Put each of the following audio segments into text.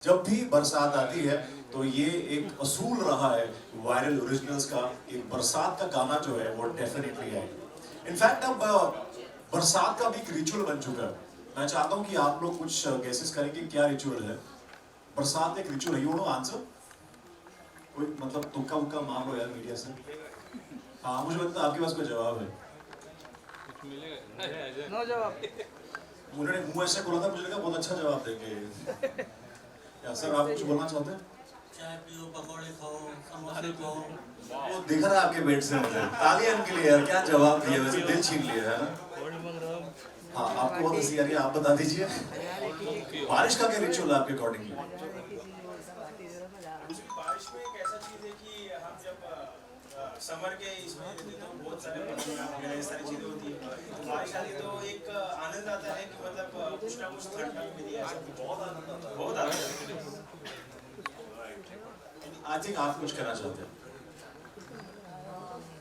जब भी बरसात आती है तो ये एक असूल रहा है वायरल ओरिजिनल्स का, एक बरसात का गाना जो है वो डेफिनेटली है। इनफैक्ट अब बरसात का भी एक रिचुअल बन चुका है। मैं चाहता हूँ कि आप लोग कुछ गेसेस करें कि क्या रिचुअल है। बरसात एक रिचुअल है, यू नो आंसर? कोई मतलब तुक्का उक्का मार लो यार मीडिया से। हाँ, मुझे लगता है आपके पास कोई जवाब है। नो जवाब। उन्होंने मुंह ऐसे खोला था, मुझे लगा बहुत अच्छा जवाब देंगे। या सर आप कुछ बोलना चाहते हैं? चाय पियो, पकौड़े खाओ, समोसे खाओ। वो दिख रहा है आपके बेट से मुझे। तालियां इनके लिए यार, क्या जवाब दिया, वैसे दिल छीन लिया है ना। हाँ, आपको बहुत हंसी आ रही है, आप बता दीजिए। बारिश का क्या रिचुअल है आपके अकॉर्डिंगली? बारिश में एक ऐसा चीज है कि हम जब समर के इसमें रहते तो बहुत सारे वगैरह सारी चीजें होती है। तो बारिश आती तो एक आनंद आता है कि मतलब कुछ ना कुछ ठंडक मिली है, ऐसा बहुत आनंद आता है, बहुत आनंद आता है। आई थिंक आप कुछ कहना चाहते हैं।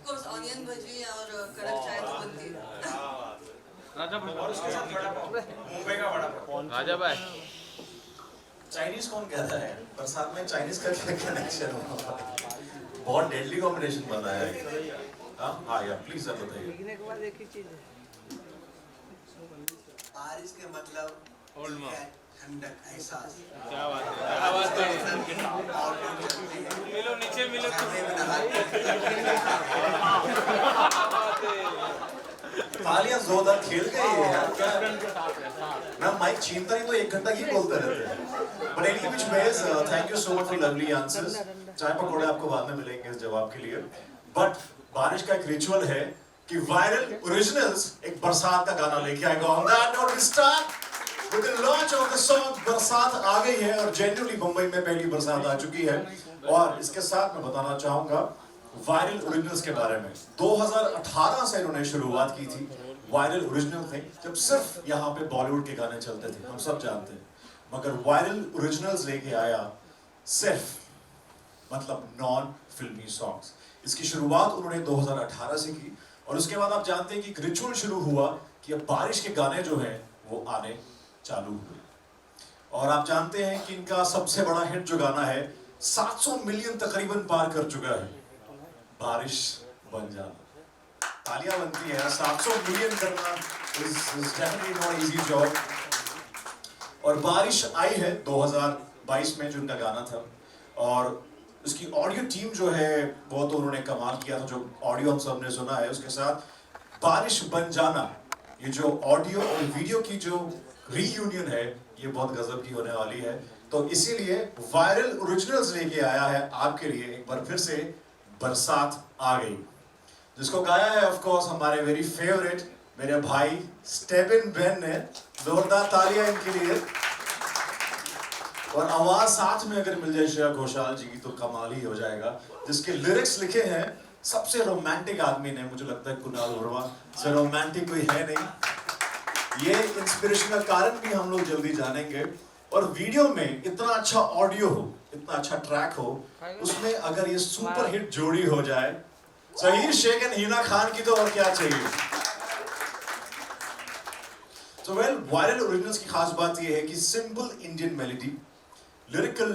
कोर्स ऑनियन भजी और कड़क चाय तो बनती है। और उसके साथ वड़ा पाव, मुंबई का वड़ा पाव। राजा भाई, चाइनीज कौन कहता है? बरसात में चाइनीज का क्या कनेक्शन हो? बहुत डेडली कॉम्बिनेशन बना है। हाँ यार प्लीज सर बताइए। लिखने के बाद एक ही चीज है। बारिश के मतलब है ठंडक, एहसास। क्या बात है, क्या बात है। मिलो नीचे मिलो। तालियां जोरदार खेल गई है यार, क्या मैं माइक छीनता नहीं तो 1 घंटा ये बोलते रहते हैं। But any which ways, thank you so much for lovely answers. चाय पकौड़े आपको बाद में मिलेंगे इस जवाब के लिए। बट बारिश का एक रिचुअल है कि वायरल ओरिजिनल्स एक बरसात का गाना लेके आएगा। On that note we start with the launch of the song Barsaat आ गई है, और जेन्युइनली मुंबई में पहली बरसात आ चुकी है। और इसके साथ मैं बताना चाहूंगा वायरल ओरिजिनल्स के बारे में। 2018 से इन्होंने शुरुआत की थी। वायरल ओरिजिनल थे जब सिर्फ यहाँ पे बॉलीवुड के गाने चलते थे, हम सब जानते हैं। मगर वायरल ओरिजिनल्स लेके आया सिर्फ मतलब नॉन फिल्मी सॉन्ग्स। इसकी शुरुआत उन्होंने 2018 से की, और उसके बाद आप जानते हैं कि एक रिचुअल शुरू हुआ कि अब बारिश के गाने जो हैं वो आने चालू हुए। और आप जानते हैं कि इनका सबसे बड़ा हिट जो गाना है 700 मिलियन तकरीबन पार कर चुका है, बारिश बन जाना। तालियां बनती है। 700 मिलियन करना is definitely not easy job. और बारिश आई है 2022 में जो उनका गाना था, और उसकी ऑडियो टीम जो है वो तो उन्होंने कमाल किया था। जो ऑडियो हम सब ने सुना है उसके साथ बारिश बन जाना, ये जो ऑडियो और वीडियो की जो रीयूनियन है ये बहुत गजब की होने वाली है। तो इसीलिए वायरल ओरिजिनल्स लेके आया है आपके लिए एक बार फिर से बरसात आ गई, जिसको गाया है ऑफ कोर्स हमारे वेरी फेवरेट मेरे भाई स्टेबिन बेन ने। जोरदार तालियां इनके लिए। और आवाज साथ में अगर मिल जाए श्रेया घोषाल जी की तो कमाल ही हो जाएगा। जिसके लिरिक्स लिखे हैं सबसे रोमांटिक आदमी ने, मुझे लगता है कुणाल वर्मा से रोमांटिक कोई है नहीं। ये इंस्पिरेशन का कारण भी हम लोग जल्दी जानेंगे। और वीडियो में इतना अच्छा ऑडियो हो, इतना अच्छा ट्रैक हो, उसमें अगर ये सुपर हिट जोड़ी हो जाए, ज़हीर शेख एंड हिना खान की, तो और क्या चाहिए। तो वेल, वायरल ओरिजिनल्स की खास बात ये है कि simple Indian melody, lyrical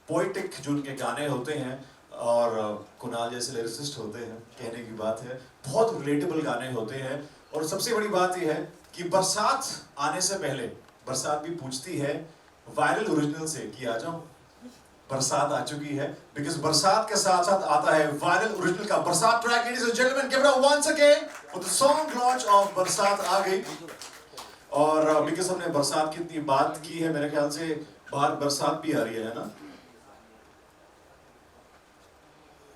poetic जो उनके गाने होते हैं, और कुणाल जैसे लिरिसिस्ट होते हैं, कहने की बात है, बहुत रिलेटेबल गाने होते हैं। और सबसे बड़ी बात यह है कि बरसात आने से पहले बरसात भी पूछती है वायरल ओरिजिनल से कि आ जाओ, बरसात आ चुकी है। बिकॉज बरसात के साथ साथ आता है वायरल ओरिजिनल का Barsaat track. Ladies and gentleman, give it up once again for the song launch of Barsaat आ गई। और बिकॉज हमने बरसात की इतनी बात की है, मेरे ख्याल से बाहर बरसात भी आ रही है ना?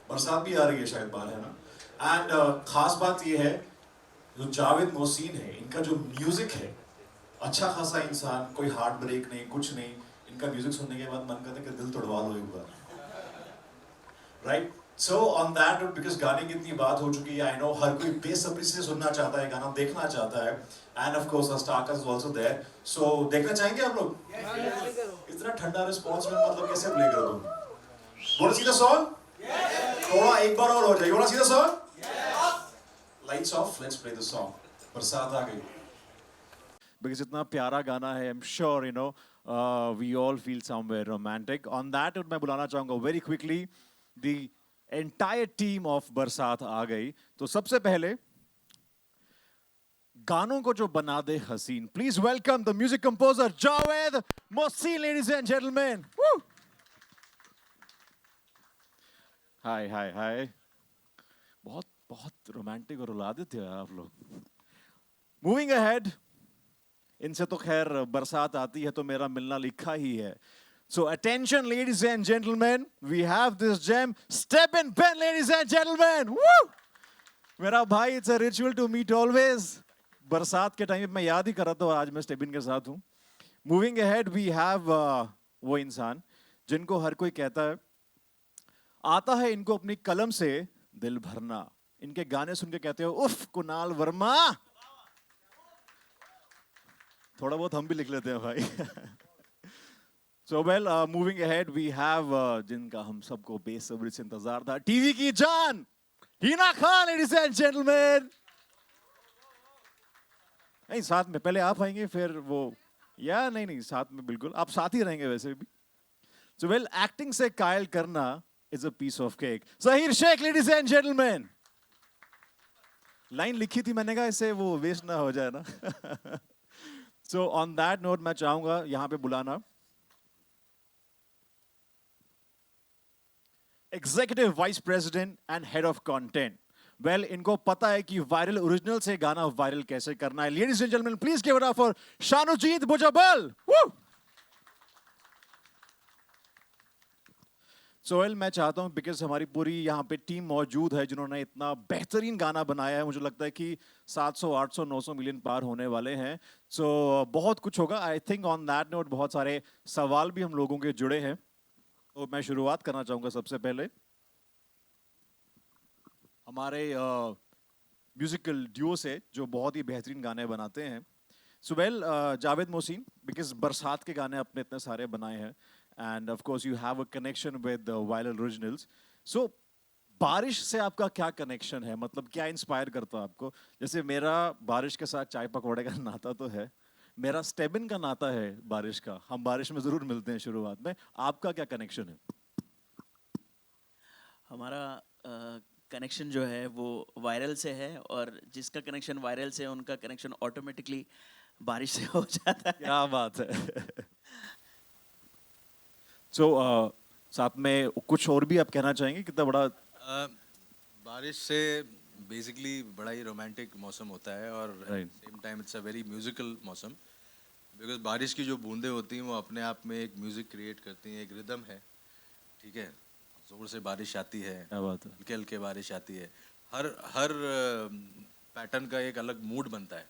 बरसात भी आ रही है शायद बाहर, है ना? एंड खास बात ये है जो जावेद मोहसिन है, इनका जो म्यूजिक है, अच्छा खासा इंसान, कोई हार्ट ब्रेक नहीं, कुछ नहीं। इनका म्यूजिक सुनने के बाद मन करता है कि दिल तोड़वा लो एक बार, right? So on that note, because गाने की इतनी बात हो चुकी है, आई नो हर कोई बेसब्री से सुनना चाहता है, गाना देखना चाहता है। And of course star cast is also there. So देखना चाहेंगे आप लोग? इतना ठंडा रिस्पांस में मतलब कैसे प्ले करो तुम? Want to see the song? थोड़ा एक बार और हो जाए। You want to see the song? Lights off, let's play the song. Barsaat uh Gayi. Because इतना प्यारा गाना है, I am sure you know we all feel somewhere romantic. On that note, मैं बुलाना चाहूँगा very quickly the entire team of बरसात आ गई. तो सबसे पहले गानों को जो बना दे हसीन. Please welcome the music composer Javed Mohsin, ladies and gentlemen. Woo! Hi, hi, hi. बहुत बहुत रोमांटिक और रुला देते हैं आप लोग. Moving ahead. इनसे तो खैर बरसात आती है तो मेरा मिलना लिखा ही है. So attention, ladies and gentlemen, we have this gem, Stebin Ben, ladies and gentlemen. Woo! मेरा भाई, it's a ritual to meet always. बरसात के टाइम मैं याद ही कर रहा था आज मैं स्टेबिन के साथ हूँ. Moving ahead, we have वो इंसान जिनको हर कोई कहता है आता है इनको अपनी कलम से दिल भरना. इनके गाने सुन के कहते हो उफ कुणाल वर्मा. थोड़ा बहुत हम भी लिख लेते हैं भाई. So well, moving ahead, we have जिनका हम सबको बेसब्री से इंतजार था, टीवी की जान Hina Khan, ladies and gentlemen. नहीं साथ में पहले आप आएंगे फिर वो या नहीं साथ में बिल्कुल आप साथ ही रहेंगे वैसे भी. So well, acting से कायल करना is a piece of cake. Zahir Sheikh, ladies and gentlemen. Line लिखी थी मैंने कहा इससे वो वेस्ट ना हो जाए ना. So on that note, मैं चाहूंगा यहाँ पे बुलाना Executive Vice President and Head of Content. Well, इनको पता है कि वायरल ओरिजिनल से गाना वायरल कैसे करना है. Ladies and gentlemen, please give it up for Shanujeet Bujabal. Woo! So well, मैं चाहता हूँ because हमारी पूरी यहाँ पे टीम मौजूद है जिन्होंने इतना बेहतरीन गाना बनाया है. मुझे लगता है कि 700, 800, 900 मिलियन पार होने वाले हैं. So बहुत कुछ होगा. I think on that note बहुत सारे सवाल भी हम लोगों के जुड़े हैं. तो मैं शुरुआत करना चाहूँगा सबसे पहले हमारे म्यूजिकल ड्यूओ से जो बहुत ही बेहतरीन गाने बनाते हैं. So well, Javed Mohsin because बरसात के गाने अपने इतने सारे बनाए हैं. And of course, you have a connection with the viral originals. So, बारिश से आपका क्या कनेक्शन है? मतलब क्या इंस्पायर करता है आपको? जैसे मेरा बारिश के साथ चाय पकौड़े का नाता तो है. मेरा स्टेबिन का नाता है बारिश का. हम बारिश में जरूर मिलते हैं शुरुआत में. आपका क्या कनेक्शन है? हमारा कनेक्शन जो है वो वायरल से है और जिसका कनेक्शन वायरल से है उनका कनेक्शन ऑटोमेटिकली बारिश से हो जाता है. क्या बात है. So, साथ में कुछ और भी आप कहना चाहेंगे कितना बड़ा बारिश से बेसिकली बड़ा ही रोमांटिक मौसम होता है और same time it's a very musical मौसम बिकॉज बारिश की जो बूंदें होती हैं वो अपने आप में एक म्यूजिक क्रिएट करती हैं. एक रिदम है. ठीक है. जोर से बारिश आती है, हल्के हल्के बारिश आती है. हर पैटर्न का एक अलग मूड बनता है.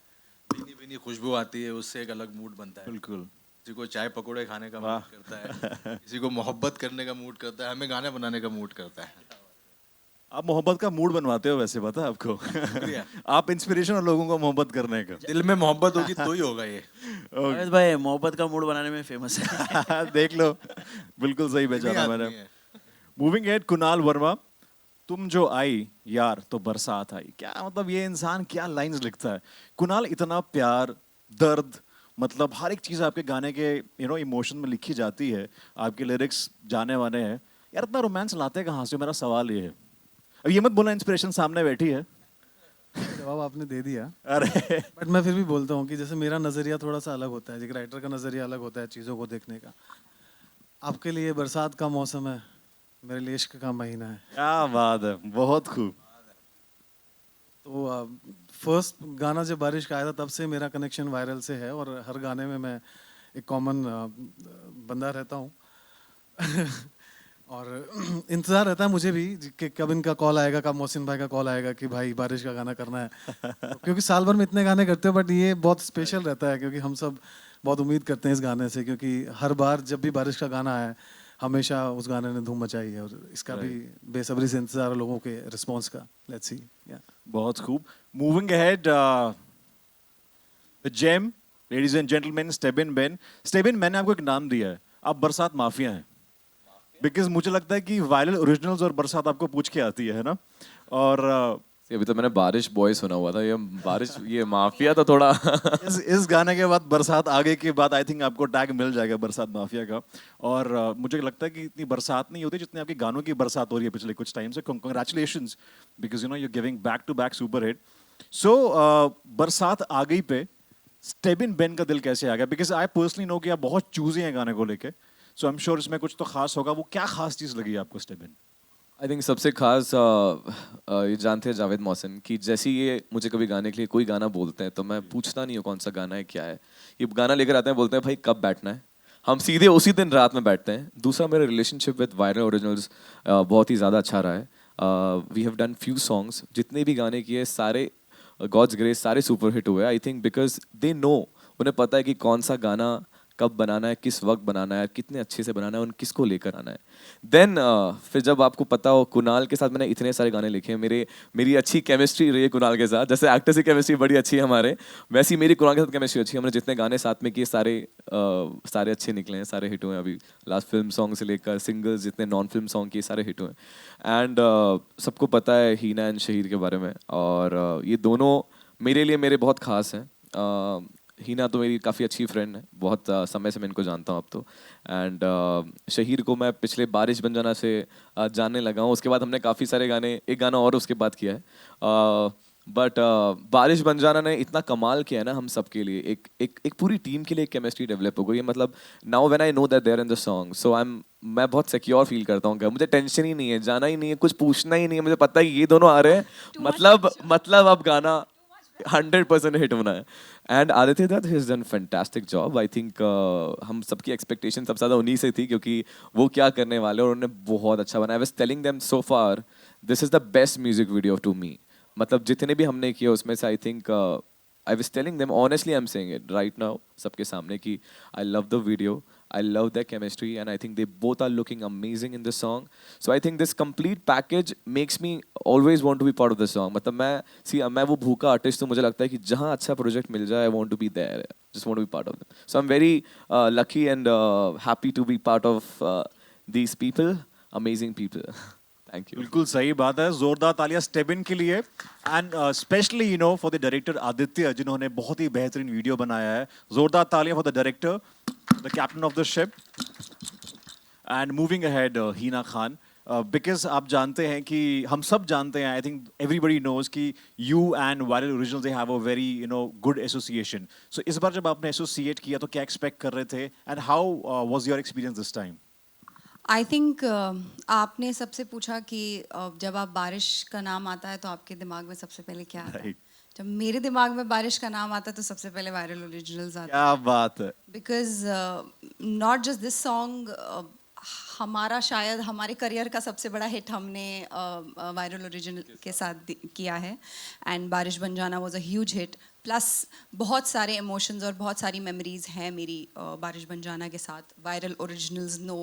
भीनी भीनी खुशबू आती है उससे एक अलग मूड बनता है. बिल्कुल. किसी को चाय पकौड़े खाने का मूड करता है, किसी को मोहब्बत करने का मूड करता है, हमें गाने बनाने का मूड करता है. आप मोहब्बत का मूड बनवाते हो वैसे पता है आपको. आप इंस्पिरेशन और लोगों को मोहब्बत करने का. दिल में मोहब्बत होगी तो ही होगा ये. जावेद भाई मोहब्बत का मूड बनाने में फेमस है. देख लो बिल्कुल सही पहचाना मैंने. मूविंग एट कुणाल वर्मा, तुम जो आई यार तो बरसात आई. क्या मतलब ये इंसान क्या लाइंस लिखता है. कुणाल इतना प्यार दर्द मतलब हर एक चीज़ आपके गाने के इमोशन में लिखी जाती है. आपके लिरिक्स जाने वाले हैं यार. इतना रोमांस लाते कहाँ से? मेरा सवाल ये है. अब ये मत बोला इंस्पिरेशन सामने बैठी है. जवाब आपने दे दिया. अरे बट मैं फिर भी बोलता हूँ कि जैसे मेरा नज़रिया थोड़ा सा अलग होता है. एक राइटर का नज़रिया अलग होता है चीज़ों को देखने का. आपके लिए बरसात का मौसम है, मेरे लिए इश्क का महीना है. क्या बात है. बहुत खूब. तो फर्स्ट गाना जब बारिश का आया था तब से मेरा कनेक्शन वायरल से है और हर गाने में मैं एक कॉमन बंदा रहता हूँ. और इंतज़ार रहता है मुझे भी कि कब इनका कॉल आएगा, कब मोहसिन भाई का कॉल आएगा कि भाई बारिश का गाना करना है. क्योंकि साल भर में इतने गाने करते हो बट ये बहुत स्पेशल रहता है क्योंकि हम सब बहुत उम्मीद करते हैं इस गाने से. क्योंकि हर बार जब भी बारिश का गाना आया हमेशा उस गाने ने धूम मचाई है और इसका भी बेसब्री से इंतजार है लोगों के रिस्पॉन्स का. Let's see. बहुत खूब. Moving ahead the gem, ladies and gentleman, Stebin Ben. Stebin, मैंने आपको एक नाम दिया है. आप बरसात माफिया हैं. बिकॉज मुझे लगता है कि वायरल ओरिजिनल्स और बरसात आपको पूछ के आती है ना. और अभी तो मैंने बारिश बॉय सुना हुआ था, ये बारिश ये माफिया तो थोड़ा इस गाने के बाद बरसात आगे के बाद आई थिंक आपको टैग मिल जाएगा बरसात माफिया का। और मुझे लगता है कि इतनी बरसात नहीं होती जितनी आपके गानों की बरसात हो रही है पिछले कुछ टाइम से। Congratulations because you know you giving back to back super hit. So बरसात आ गई पे स्टेबिन बेन का दिल कैसे आ गया? बिकॉज आई पर्सनली नो कि आप बहुत चूजी हैं गाने को लेके, सो आई एम श्योर इसमें कुछ तो खास होगा। वो क्या खास चीज़ लगी आपको स्टेबिन? आई थिंक सबसे खास ये जानते हैं जावेद मोहसिन कि जैसे ये मुझे कभी गाने के लिए कोई गाना बोलते हैं तो मैं पूछता नहीं हूँ कौन सा गाना है क्या है, ये गाना लेकर आते हैं, बोलते हैं भाई कब बैठना है, हम सीधे उसी दिन रात में बैठते हैं। दूसरा मेरा रिलेशनशिप विद वायरल ओरिजिनल्स बहुत ही ज़्यादा अच्छा रहा है। We have done few songs, जितने भी गाने किए सारे गॉड्स ग्रेस सारे सुपर हिट हुए। I think because they know, उन्हें पता है कि कौन सा गाना कब बनाना है, किस वक्त बनाना है, कितने अच्छे से बनाना है, उन किसको लेकर आना है। देन फिर जब आपको पता हो, कुणाल के साथ मैंने इतने सारे गाने लिखे हैं, मेरी अच्छी केमिस्ट्री रही है कुणाल के साथ। जैसे एक्टर्स की केमिस्ट्री बड़ी अच्छी है हमारे, वैसी मेरी कुणाल के साथ केमिस्ट्री अच्छी है। हमने जितने गाने साथ में किए सारे अच्छे निकले हैं, सारे हिट हुए हैं। अभी लास्ट फिल्म सॉन्ग से लेकर सिंगल्स जितने नॉन फिल्म सॉन्ग किए सारे हिट हुए हैं। एंड सबको पता है हीना एंड शहीर के बारे में, और ये दोनों मेरे लिए मेरे बहुत खास हैं। हीना तो मेरी काफ़ी अच्छी फ्रेंड है, बहुत समय से मैं इनको जानता हूँ अब तो। एंड शहीर को मैं पिछले बारिश बन जाना से जानने लगा हूँ। उसके बाद हमने काफ़ी सारे गाने, एक गाना और उसके बाद किया है। बट बारिश बन जाना ने इतना कमाल किया है ना हम सब के लिए, एक पूरी टीम के लिए एक केमिस्ट्री डेवलप हो गई है। मतलब now when I know that there in the song, so मैं बहुत सिक्योर फील करता हूँ। मुझे टेंशन ही नहीं है, जाना ही नहीं है, कुछ पूछना ही नहीं है, मुझे पता है ये दोनों आ रहे हैं, मतलब अब गाना 100% हिट होना है। And Aditya Datt has done fantastic job. I think हम सबकी एक्सपेक्टेशन सबसे ज़्यादा उन्हीं से थी, क्योंकि वो क्या करने वाले, और उन्होंने बहुत अच्छा बनाया। I was telling them so far this is the best music video to me. मतलब जितने भी हमने किए उसमें से I think I was telling them honestly, I am saying it right now सबके सामने कि I love the video, I love their chemistry, and I think they both are looking amazing in this song. So I think this complete package makes me always want to be part of the song. मतलब मैं वो भूखा artist हूँ, मुझे लगता है कि जहाँ अच्छा प्रोजेक्ट मिल जाए, I want to be there. Just want to be part of them. So I'm very lucky and happy to be part of these people, amazing people. Thank you. बिल्कुल सही बात है, जोरदार तालियां स्टेबिन के लिए। And specially you know for the director Aditya, जिन्होंने बहुत ही बेहतरीन वीडियो बनाया है। जोरदार तालियां for the director, the captain of the ship. And moving ahead Hina Khan, because आप जानते हैं कि हम सब जानते हैं, आई थिंक एवरीबडी नोज कि you and VYRL Originals they have a very good association. So इस बार जब आपने एसोसिएट किया तो क्या एक्सपेक्ट कर रहे थे, and how was your experience this time? I think आपने सबसे पूछा कि जब आप बारिश का नाम आता है तो आपके दिमाग में सबसे पहले क्या आता है? जब मेरे दिमाग में बारिश का नाम आता है तो सबसे पहले वायरल ओरिजिनल्स आता है। क्या बात है! Because not just this song, हमारा शायद हमारे करियर का सबसे बड़ा हिट हमने वायरल ओरिजिनल के साथ किया है। एंड बारिश बन जाना was a huge hit, plus बहुत सारे इमोशंस और बहुत सारी मेमोरीज हैं मेरी बारिश बन जाना के साथ। Viral originals know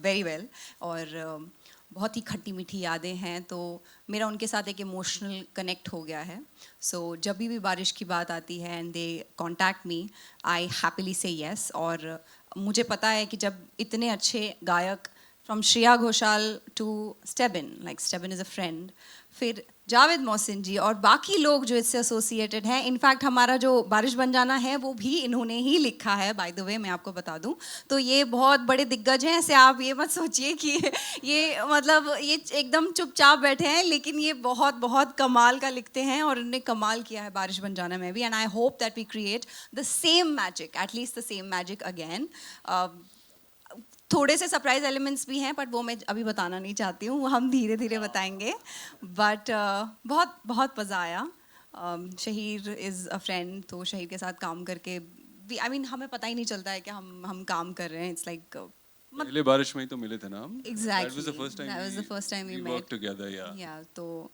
very well, और बहुत ही खट्टी मीठी यादें हैं, तो मेरा उनके साथ एक इमोशनल कनेक्ट हो गया है। सो जब भी बारिश की बात आती है and they contact me, I happily say yes. और मुझे पता है कि जब इतने अच्छे गायक from Shreya Ghoshal to Stebin, like Stebin is a friend, फिर जावेद मोहसिन जी और बाकी लोग जो इससे एसोसिएटेड हैं, इनफैक्ट हमारा जो बारिश बन जाना है वो भी इन्होंने ही लिखा है, बाय द वे मैं आपको बता दूं। तो ये बहुत बड़े दिग्गज हैं, ऐसे आप ये मत सोचिए कि ये मतलब ये एकदम चुपचाप बैठे हैं, लेकिन ये बहुत बहुत कमाल का लिखते हैं और उन्होंने कमाल किया है बारिश बन जाना में भी। And I hope that we create the same magic, at least the same magic again. थोड़े से सरप्राइज एलिमेंट्स भी हैं, बट वो मैं अभी बताना नहीं चाहती हूँ, वो हम धीरे धीरे बताएंगे। बट बहुत बहुत मज़ा आया। शहीर इज़ अ फ्रेंड, तो शहीर के साथ काम करके आई मीन हमें पता ही नहीं चलता है कि हम काम कर रहे हैं। इट्स लाइक पहले बारिश में ही तो मिले थे ना हम। Exactly. That was the first time we worked together, yeah. Yeah, तो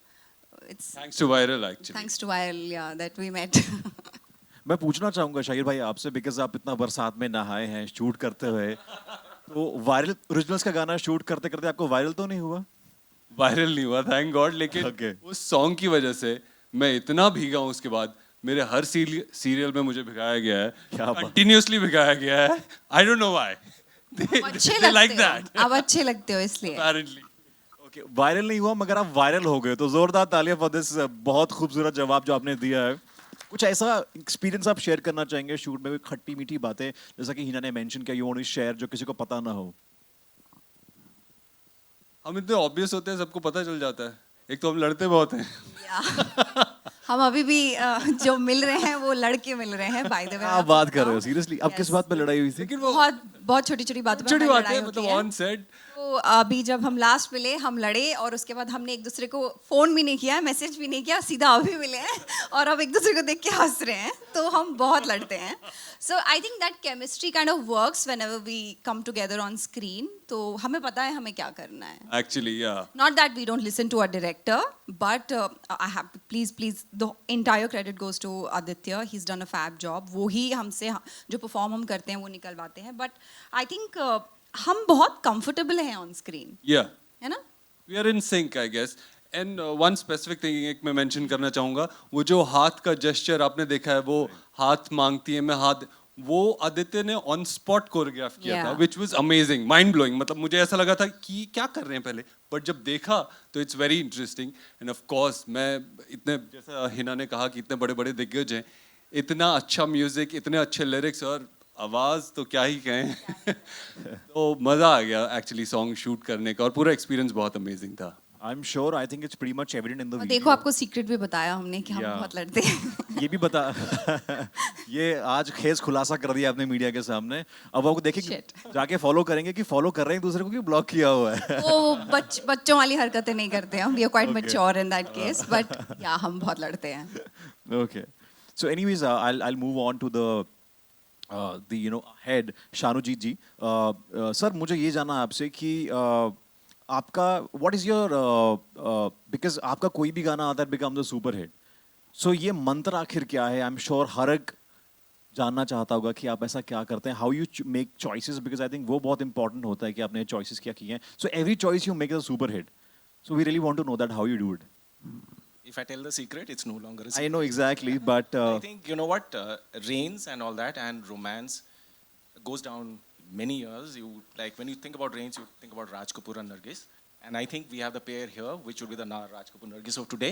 it's Thanks to Viral actually. thanks to Viral, yeah, that we met. मैं पूछना चाहूंगा शाहिर भाई आपसे, बिकॉज आप इतना बरसात में नहाए हैं शूट करते हुए, तो वायरल ओरिजिनल्स का गाना शूट करते करते आपको वायरल तो नहीं हुआ? वायरल नहीं हुआ, थैंक गॉड, लेकिन उस सॉन्ग की वजह से मैं इतना भीगा हूँ उसके बाद। मेरे हर सीरियल में मुझे भिगाया गया है, कंटिन्यूअसली भिगाया गया है। I don't know why. अच्छे लगते हो, अब अच्छे लगते हो इसलिए। Apparently. ओके वायरल नहीं हुआ मगर आप वायरल हो गए, तो जोरदार तालियां फॉर दिस बहुत खूबसूरत जवाब जो आपने दिया है। कुछ ऐसा एक्सपीरियंस आप शेयर करना चाहेंगे शूट में, कोई खट्टी मीठी बातें जैसा कि हिना ने मेंशन किया, यू वांट टू शेयर, जो किसी को पता ना हो? हम इतने ऑब्वियस होते हैं, सबको पता चल जाता है। एक तो हम लड़ते बहुत हैं। हम अभी भी जो मिल रहे हैं वो लड़के मिल रहे हैं, बाय द वे। आप बात कर रहे हो सीरियसली? अब किस बात पे लड़ाई हुई थी? लेकिन वो बहुत बहुत छोटी छोटी बातों पे छोटी हमारी बात लड़ाई है, होती मतलब है। On set. तो अभी जब हम लास्ट मिले हम लड़े और उसके बाद हमने एक दूसरे को फोन भी नहीं किया, मैसेज भी नहीं किया, सीधा अभी मिले हैं और अब एक दूसरे को देख के हंस रहे हैं, तो हम बहुत लड़ते हैं। So I think that chemistry kind of works whenever we come together on screen, तो हमें पता है हमें क्या करना है। एक्चुअली या Not that we don't listen to our director, but I have please the entire credit goes to Aditya. He's done a fab job. वो ही हमसे जो perform हम करते हैं वो निकलवाते हैं. But I think हम बहुत comfortable हैं on screen. Yeah. है ना? We are in sync, I guess. And one specific thing एक मैं mention करना चाहूँगा, वो जो हाथ का gesture आपने देखा है, वो हाथ मांगती है, मैं हाथ, वो आदित्य ने ऑन स्पॉट कोरियोग्राफ किया था, which was amazing, mind blowing. मतलब मुझे ऐसा लगा था कि क्या कर रहे हैं पहले, बट जब देखा तो it's very interesting. And of course मैं इतने, जैसा हिना ने कहा कि इतने बड़े बड़े दिग्गज हैं, इतना अच्छा म्यूजिक, इतने अच्छे लिरिक्स और आवाज़ तो क्या ही कहें. तो मज़ा आ गया एक्चुअली सॉन्ग शूट करने का और पूरा एक्सपीरियंस बहुत अमेजिंग था. I'm sure, I think it's pretty much evident in the video. देखो आपको सीक्रेट भी बताया हमने कि हम बहुत लड़ते हैं. ये भी बता ये आज खेस खुलासा कर दिया आपने मीडिया के सामने. अब आपको देखिए जाके फॉलो करेंगे कि फॉलो कर रहे हैं एक दूसरे को कि ब्लॉक किया हुआ है. वो बच्चों वाली हरकतें नहीं करते हम. We are quite mature in that case, but या हम बहुत लड़ते हैं. Okay. So anyways, I'll move on to the head Shanujeet ji. Sir मुझे ये जानना आपसे कि आपका what is your because आपका कोई भी गाना आता है becomes a super hit. So ये मंत्र आखिर क्या है? I'm sure हर एक जानना चाहता होगा कि आप ऐसा क्या करते हैं. How you make choices, because I think वो बहुत important होता है कि आपने choices क्या की हैं. So every choice you make is a super hit. So we really want to know that how you do it. If I tell the secret, it's no longer a secret. I know exactly, but I think you know what, Rains and all that, and Romance goes down many years. You like when you think about Rains, you think about Raj Kapoor and Nargis, and I think we have the pair here, which would be the Raj Kapoor Nargis of today.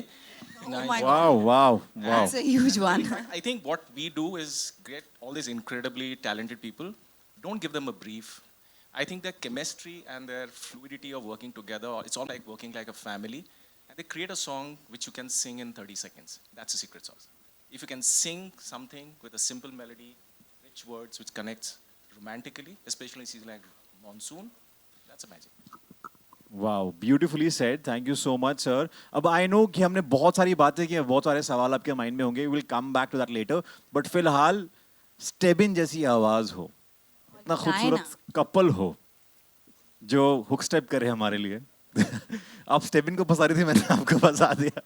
Oh my wow, wow, wow. That's a huge one. I think what we do is get all these incredibly talented people. Don't give them a brief. I think their chemistry and their fluidity of working together, it's all like working like a family. And they create a song which you can sing in 30 seconds. That's the secret sauce. If you can sing something with a simple melody, rich words which connects romantically, especially in a season like monsoon, that's a magic. Wow, beautifully said. Thank you so much, sir. अब I know कि हमने बहुत सारी बातें की हैं, बहुत सारे सवाल आपके माइंड में होंगे. We'll come back to that later. But फिलहाल स्टेबिन जैसी आवाज हो, इतना खूबसूरत कपल हो जो हुक स्टेप करे हमारे लिए. आप स्टेबिन को फंसा रही थी, मैंने आपको फंसा दिया.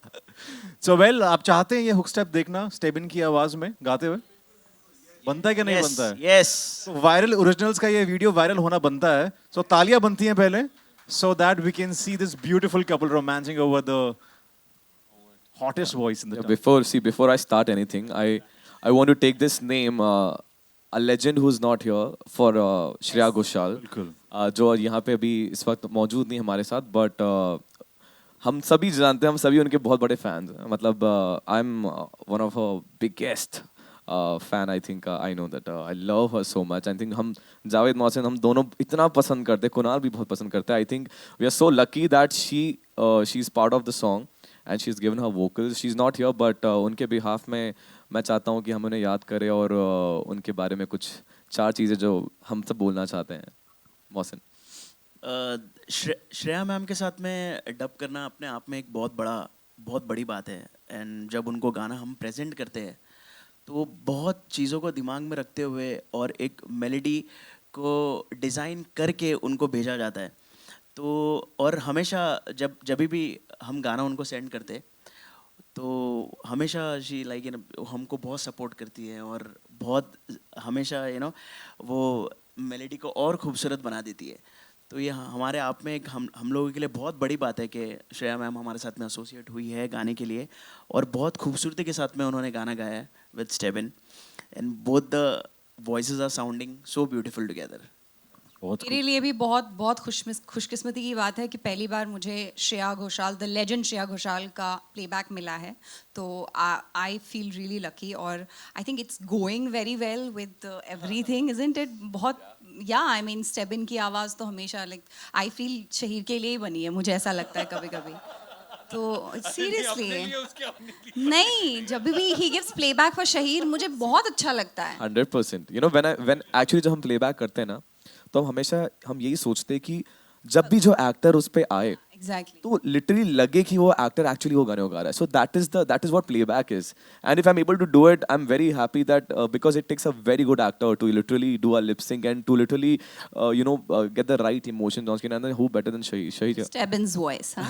So well, आप चाहते हैं ये हुक स्टेप देखना स्टेबिन की आवाज में गाते हुए? बनता है कि नहीं बनता है? Yes. वायरल ओरिजिनल्स का ये वीडियो वायरल होना बनता है. So तालियां बनती हैं पहले, so that we can see this beautiful couple romancing over the hottest voice in the town. Before I start anything, I want to take this name, a legend who's not here, for Shreya Ghoshal, जो यहाँ पे अभी इस वक्त मौजूद नहीं हमारे साथ, but हम सभी जानते हैं, हम सभी उनके बहुत बड़े फैंस हैं. मतलब I'm one of her biggest fan. I think I know that I love her so much. I think हम जावेद मोहसिन हम दोनों इतना पसंद करते हैं, कुनाल भी बहुत पसंद करते हैं. I think we are so lucky that she's part of the song and she's given her vocals. She's not here, but उनके behalf में मैं चाहता हूँ कि हम उन्हें याद करें और उनके बारे में कुछ 4 चीज़ें जो हम सब बोलना चाहते हैं. मोहसिन. श्रेया मैम के साथ में डब करना अपने आप में एक बहुत बड़ी बात है. एंड जब उनको गाना हम प्रेजेंट करते हैं तो बहुत चीज़ों को दिमाग में रखते हुए और एक मेलोडी को डिज़ाइन करके उनको भेजा जाता है. तो और हमेशा जब भी हम गाना उनको सेंड करते तो हमेशा शी लाइक हमको बहुत सपोर्ट करती है और बहुत हमेशा वो मेलोडी को और खूबसूरत बना देती है. तो ये हमारे आप में एक हम लोगों के लिए बहुत बड़ी बात है कि श्रेया मैम हमारे साथ में एसोसिएट हुई है गाने के लिए और बहुत खूबसूरती के साथ में उन्होंने गाना गाया है with Stebin, and both the voices are sounding so beautiful together. मेरे लिए भी बहुत बहुत खुशकिस्मती की बात है कि पहली बार मुझे श्रेया घोषाल, द लेजेंड श्रेया घोषाल का प्लेबैक मिला है, तो आई फील रियली लकी और I think it's going very well with everything, isn't it? बहुत या आई मीन स्टेबिन की आवाज़ तो हमेशा लाइक आई फील शहीर के लिए ही बनी है, मुझे ऐसा लगता है कभी कभी। तो सीरियसली नहीं, जब भी he gives playback for Shaheer मुझे बहुत अच्छा लगता है। 100%। You know, when actually जब हम प्लेबैक करते हैं ना, तो हम यही सोचते हैं कि जब भी जो एक्टर उस पे आए, Exactly. तो लिटरली लगे कि वो एक्टर एक्चुअली वो गाने गा रहा है. So that is what playback is. And if I am able to do it, I am very happy that because it takes a very good actor to literally do a lip sync and to literally get the right emotions on screen. And who better than Shahid? Stebbin's voice, huh?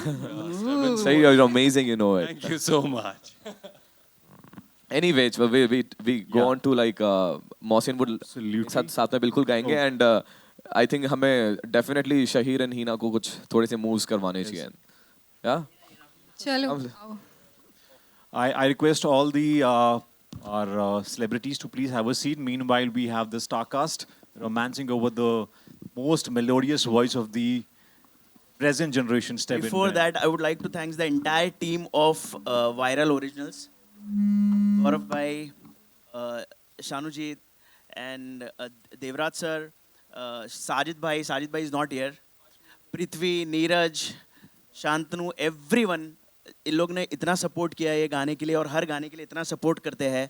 Shahid, you're amazing, you know it. Thank you so much. Anyway, we go on to like Mohsin would साथ में बिल्कुल गाएंगे. And I think हमें definitely Shaheer and हीना को कुछ थोड़े से moves करवाने चाहिए. या चलो. I request all the our celebrities to please have a seat. Meanwhile, we have the star cast romancing over the most melodious voice of the present generation. Stebbin. Before that, I would like to thank the entire team of Viral Originals, Gaurav bhai, Shanujit, and Devraj sir, Sajid bhai is not here, Prithvi, Neeraj, Shantanu, everyone. इन लोग ने इतना support किया है ये गाने के लिए, और हर गाने के लिए इतना सपोर्ट करते हैं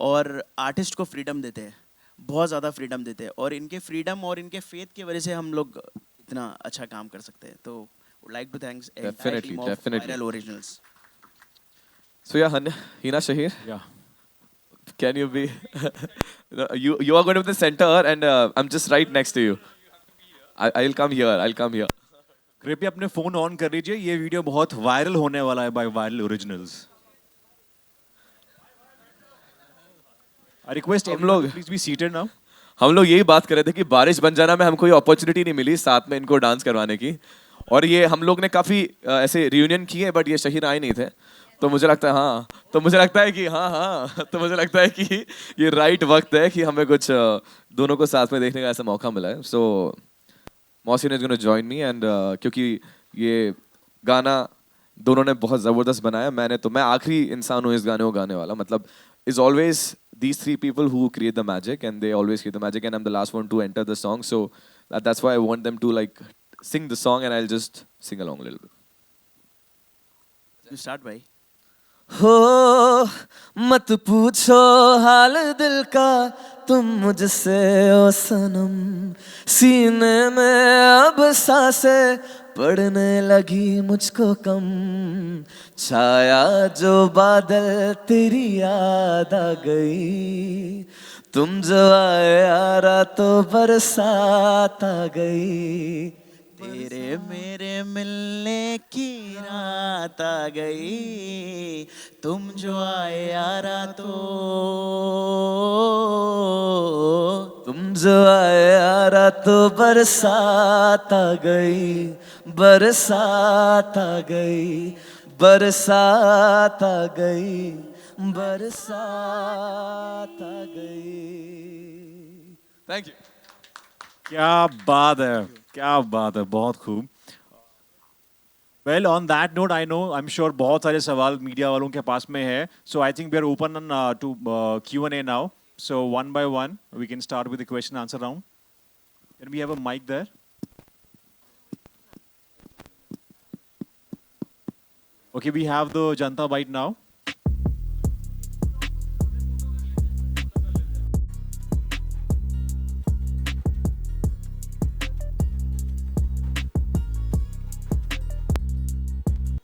और आर्टिस्ट को फ्रीडम देते हैं, बहुत ज़्यादा फ्रीडम देते हैं, और इनके फ्रीडम और इनके फेथ की वजह से हम लोग इतना अच्छा काम कर सकते हैं. तो would like to thanks entire team of Viral Originals. So yeah, Hina, Shahir. Yeah. Can you be? you are going to be the center, and I'm just right next to you. I'll come here. कृपया अपने phone on कर लीजिए, ये video बहुत viral होने वाला है by viral originals. I request लोग प्लीज बी सीटेड नाउ. हम लोग यही बात कर रहे थे कि बारिश बन जाना में हमको ये अपॉर्चुनिटी नहीं मिली साथ में इनको डांस करवाने की, और ये हम लोग ने काफी ऐसे रियूनियन किए, बट ये शहीर आए नहीं थे. तो मुझे लगता है तो मुझे लगता है कि ये राइट वक्त है कि हमें कुछ दोनों को साथ में देखने का ऐसा मौका मिला है. सो Mohsin is going to join me, and क्योंकि ये गाना दोनों ने बहुत ज़बरदस्त बनाया. मैं आखिरी इंसान हूँ इस गाने को गाने वाला. मतलब is always these three people who create the magic, and they always create the magic, and I'm the last one to enter the song. So that's why I want them to like sing the song, and I'll just sing along a little bit. You start bhai. हो मत पूछो हाल दिल का तुम मुझसे ओ सनम, सीने में अब सांसें पड़ने लगी मुझको कम, छाया जो बादल तेरी याद आ गई, तुम जो आए यारा तो बरसात आ गई, तेरे मेरे मिलने की रात आ गई, तुम जो आए यारा तो, तुम जो आए यारा तो बरसात आ गई, बरसात आ गई, बरसात आ गई, बरसात आ गई. Thank you. क्या बात है, बहुत खूब. Well, on that note, I know, I'm sure बहुत सारे सवाल मीडिया वालों के पास में है. So I think we are open to Q&A now. So one by one, we can start with the question answer round. Can we have a mic there? Okay, we have the Janta Bite now.